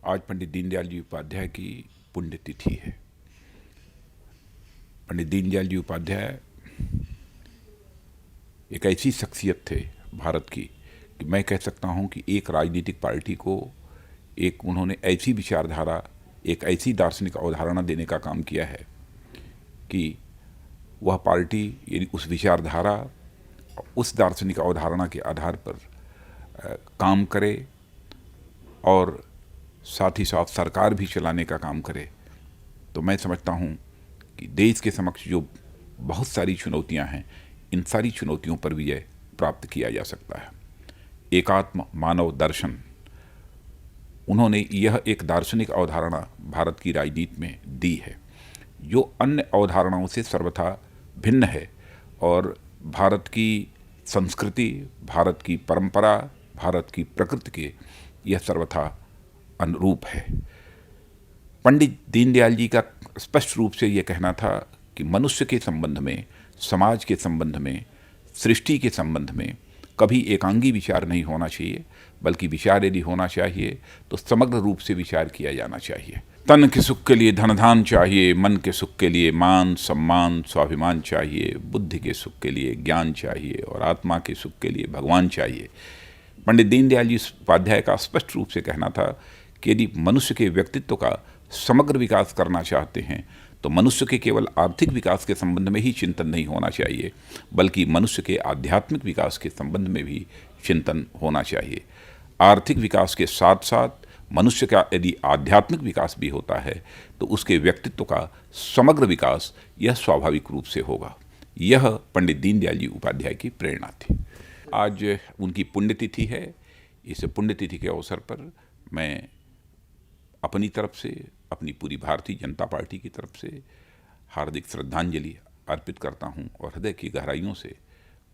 आज पंडित दीनदयाल जी उपाध्याय की पुण्यतिथि है। पंडित दीनदयाल जी उपाध्याय एक ऐसी शख्सियत थे भारत की कि मैं कह सकता हूं कि एक राजनीतिक पार्टी को एक उन्होंने ऐसी विचारधारा, एक ऐसी दार्शनिक अवधारणा देने का काम किया है कि वह पार्टी यदि उस विचारधारा, उस दार्शनिक अवधारणा के आधार पर काम करे और साथ ही साथ सरकार भी चलाने का काम करे, तो मैं समझता हूं कि देश के समक्ष जो बहुत सारी चुनौतियां हैं, इन सारी चुनौतियों पर विजय प्राप्त किया जा सकता है। एकात्म मानव दर्शन, उन्होंने यह एक दार्शनिक अवधारणा भारत की राजनीति में दी है जो अन्य अवधारणाओं से सर्वथा भिन्न है और भारत की संस्कृति, भारत की परंपरा, भारत की प्रकृति के यह सर्वथा अनुरूप है। पंडित दीनदयाल जी का स्पष्ट रूप से यह कहना था कि मनुष्य के संबंध में, समाज के संबंध में, सृष्टि के संबंध में कभी एकांगी विचार नहीं होना चाहिए, बल्कि विचार यदि होना चाहिए तो समग्र रूप से विचार किया जाना चाहिए। तन के सुख के लिए धन धान चाहिए, मन के सुख के लिए मान सम्मान स्वाभिमान चाहिए, बुद्धि के सुख के लिए ज्ञान चाहिए और आत्मा के सुख के लिए भगवान चाहिए। पंडित दीनदयाल जी उपाध्याय का स्पष्ट रूप से कहना था कि यदि मनुष्य के व्यक्तित्व का समग्र विकास करना चाहते हैं तो मनुष्य के केवल आर्थिक विकास के संबंध में ही चिंतन नहीं होना चाहिए, बल्कि मनुष्य के आध्यात्मिक विकास के संबंध में भी चिंतन होना चाहिए। आर्थिक विकास के साथ साथ मनुष्य का यदि आध्यात्मिक विकास भी होता है तो उसके व्यक्तित्व का समग्र विकास यह स्वाभाविक रूप से होगा। यह पंडित दीनदयाल जी उपाध्याय की प्रेरणा थी। आज उनकी पुण्यतिथि है। इस पुण्यतिथि के अवसर पर मैं अपनी तरफ से, अपनी पूरी भारतीय जनता पार्टी की तरफ से हार्दिक श्रद्धांजलि अर्पित करता हूं और हृदय की गहराइयों से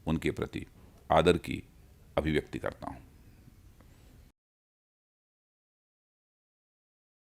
उनके प्रति आदर की अभिव्यक्ति करता हूं।